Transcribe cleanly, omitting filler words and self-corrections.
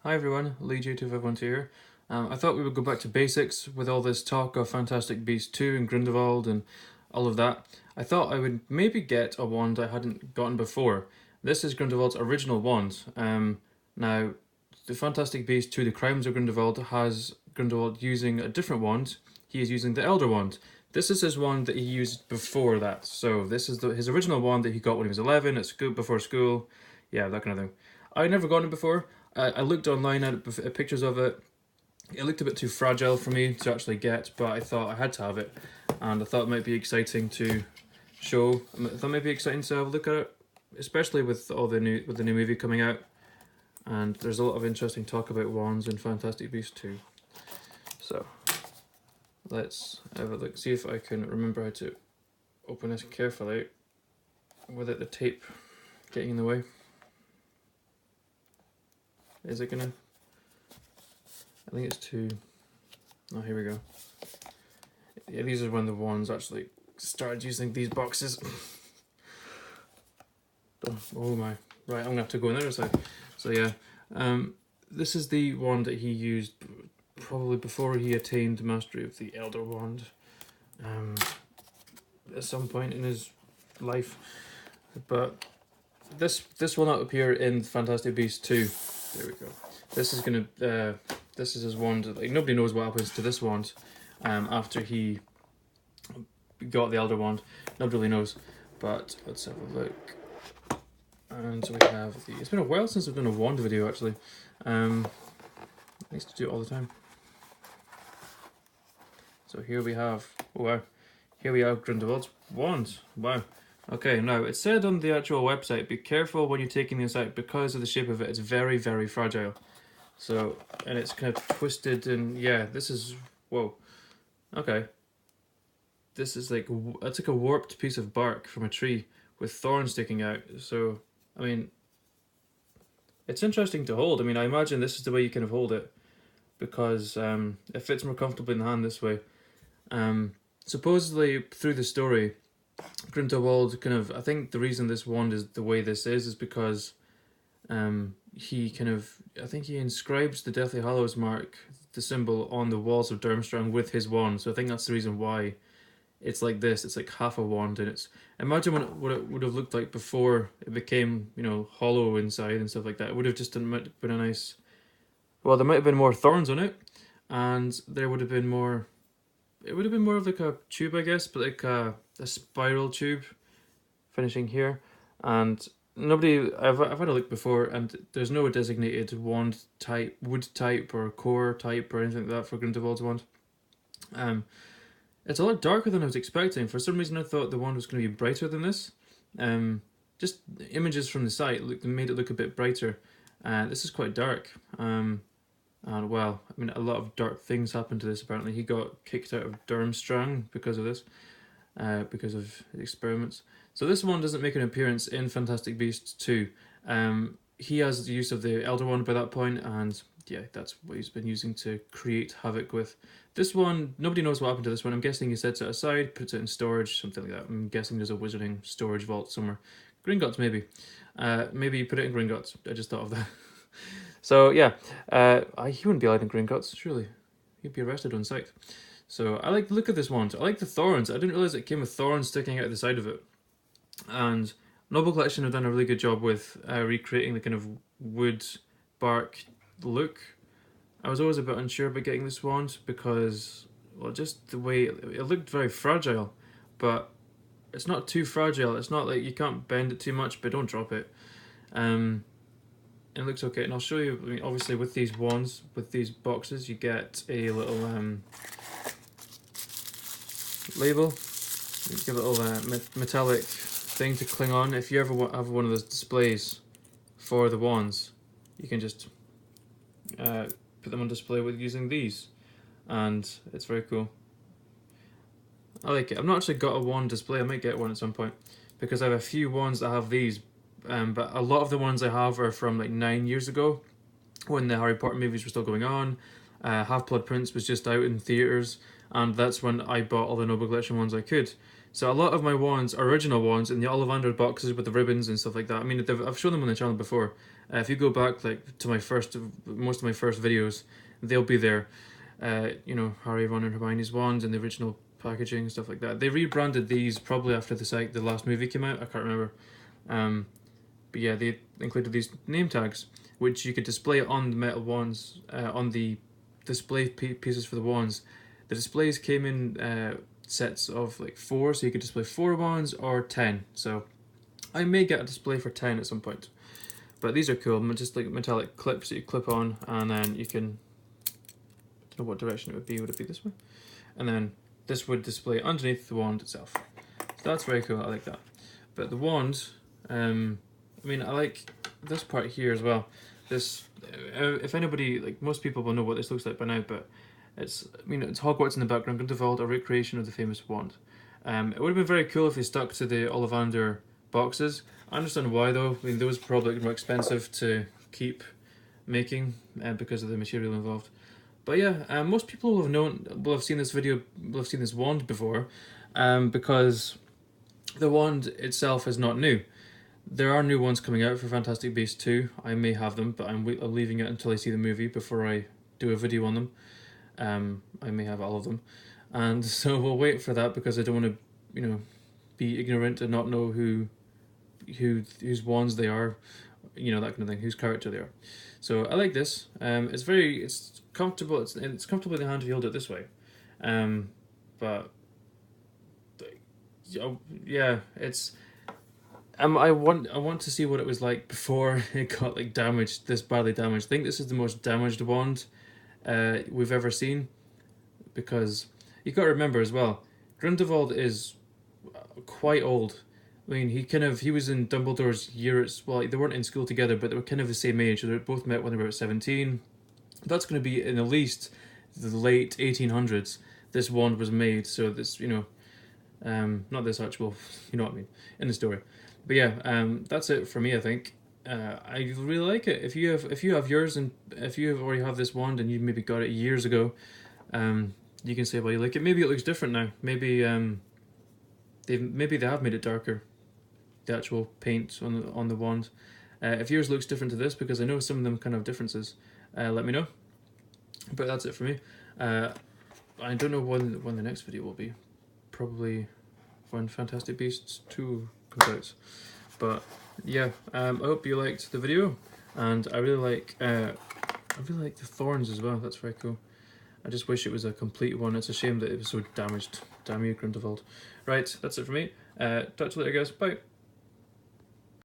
Hi everyone, Lee251 here. I thought we would go back to basics with all this talk of Fantastic Beasts 2 and Grindelwald and all of that. I thought I would maybe get a wand I hadn't gotten before. This is Grindelwald's original wand. Now, the Fantastic Beasts 2, The Crimes of Grindelwald, has Grindelwald using a different wand. He is using the Elder Wand. This is his wand that he used before that. So this is his original wand that he got when he was 11 at school, before school. Yeah, that kind of thing. I'd never gotten it before. I looked online at pictures of it. It looked a bit too fragile for me to actually get, but I thought I had to have it, and I thought it might be exciting to show. I thought it might be exciting to have a look at it, especially with the new movie coming out. And there's a lot of interesting talk about wands in Fantastic Beasts 2. So let's have a look. See if I can remember how to open this carefully without the tape getting in the way. Is it gonna? I think it's two. Oh, here we go. Yeah, these are when the wands actually started using these boxes. Oh my! Right, I'm gonna have to go on the other side. So yeah, this is the wand that he used probably before he attained mastery of the Elder Wand. At some point in his life, but this will not appear in Fantastic Beasts 2. There we go. This is gonna. This is his wand. Like, nobody knows what happens to this wand after he got the Elder Wand. Nobody really knows. But let's have a look. And so we have the. It's been a while since I've done a wand video actually. I used to do it all the time. So here we have. Oh wow. Here we have Grindelwald's wand. Wow. Okay, now it said on the actual website, be careful when you're taking this out because of the shape of it. It's very, very fragile. So, and it's kind of twisted and yeah, this is, whoa. Okay. This is like, it's like a warped piece of bark from a tree with thorns sticking out. So, I mean, it's interesting to hold. I mean, I imagine this is the way you kind of hold it because it fits more comfortably in the hand this way. Supposedly, through the story, Grindelwald kind of, I think the reason this wand is the way this is because he kind of, I think he inscribes the Deathly Hallows mark, the symbol, on the walls of Durmstrang with his wand. So I think that's the reason why it's like this. It's like half a wand, and it's, imagine what it would have looked like before it became, you know, hollow inside and stuff like that. It would have just been a nice, well, there might have been more thorns on it, and there would have been more, it would have been more of like a tube, I guess, but like a spiral tube finishing here. And nobody, I've had a look before, and there's no designated wand type, wood type or core type or anything like that for Grindelwald's wand. It's a lot darker than I was expecting. For some reason I thought the wand was going to be brighter than this. Just images from the site made it look a bit brighter. This is quite dark. And well, I mean, a lot of dark things happened to this apparently. He got kicked out of Durmstrang because of this, because of the experiments. So this one doesn't make an appearance in Fantastic Beasts 2. He has the use of the Elder Wand by that point, and yeah, that's what he's been using to create havoc with. This one, nobody knows what happened to this one. I'm guessing he sets it aside, puts it in storage, something like that. I'm guessing there's a wizarding storage vault somewhere. Gringotts, maybe. Maybe you put it in Gringotts. I just thought of that. So yeah, he wouldn't be allowed in Gringotts, surely. He'd be arrested on sight. So I like the look of this wand. I like the thorns. I didn't realise it came with thorns sticking out the side of it. And Noble Collection have done a really good job with recreating the kind of wood bark look. I was always a bit unsure about getting this wand because, well, just the way it looked very fragile, but it's not too fragile. It's not like you can't bend it too much, but don't drop it. It looks okay, and I'll show you. I mean, obviously, with these wands, with these boxes, you get a little label. You get a little metallic thing to cling on. If you ever have one of those displays for the wands, you can just put them on display with using these, and it's very cool. I like it. I've not actually got a wand display. I might get one at some point because I have a few wands that have these. But a lot of the ones I have are from like 9 years ago when the Harry Potter movies were still going on. Half-Blood Prince was just out in theatres, and that's when I bought all the Noble Collection ones I could. So a lot of my wands are original wands in the Ollivander boxes with the ribbons and stuff like that. I mean, I've shown them on the channel before. If you go back like to most of my first videos, they'll be there. You know, Harry, Ron, and Hermione's wands and the original packaging and stuff like that. They rebranded these probably after the last movie came out. I can't remember. But yeah, they included these name tags, which you could display on the metal wands, on the display pieces for the wands. The displays came in sets of like 4, so you could display 4 wands or 10. So I may get a display for 10 at some point. But these are cool, just like metallic clips that you clip on, and then you can, I don't know what direction it would be this way? And then this would display underneath the wand itself. So that's very cool, I like that. But the wand, I mean, I like this part here as well. This, if anybody, like most people will know what this looks like by now, but it's, I mean, it's Hogwarts in the background, Grindelwald, a recreation of the famous wand. It would have been very cool if they stuck to the Ollivander boxes. I understand why though. I mean, those are probably more expensive to keep making because of the material involved. But yeah, most people will have seen this video, will have seen this wand before, because the wand itself is not new. There are new ones coming out for Fantastic Beasts 2. I may have them, but I'm leaving it until I see the movie before I do a video on them. I may have all of them, and so we'll wait for that because I don't want to, you know, be ignorant and not know whose wands they are, you know, that kind of thing, whose character they are. So I like this. It's comfortable. It's comfortable in the hand if you hold it this way. But yeah, it's. I want to see what it was like before it got like damaged, this badly damaged. I think this is the most damaged wand we've ever seen, because you got to remember as well, Grindelwald is quite old. I mean, he was in Dumbledore's years. Well, they weren't in school together, but they were kind of the same age. So they both met when they were about 17. That's going to be in at least the late 1800s. This wand was made. So this, you know, not this actual, you know what I mean, in the story. But yeah, that's it for me. I think I really like it. If you have yours, and if you already have this wand and you maybe got it years ago, you can say, well, you like it. Maybe it looks different now. Maybe they have made it darker, the actual paint on the wand. If yours looks different to this, because I know some of them kind of differences, let me know. But that's it for me. I don't know when the next video will be. Probably when Fantastic Beasts 2 comes out. But yeah, I hope you liked the video, and I really like the thorns as well. That's very cool. I just wish it was a complete one. It's a shame that it was so damaged. Damn you, Grindelwald. Right, that's it for me. Talk to you later, guys. Bye.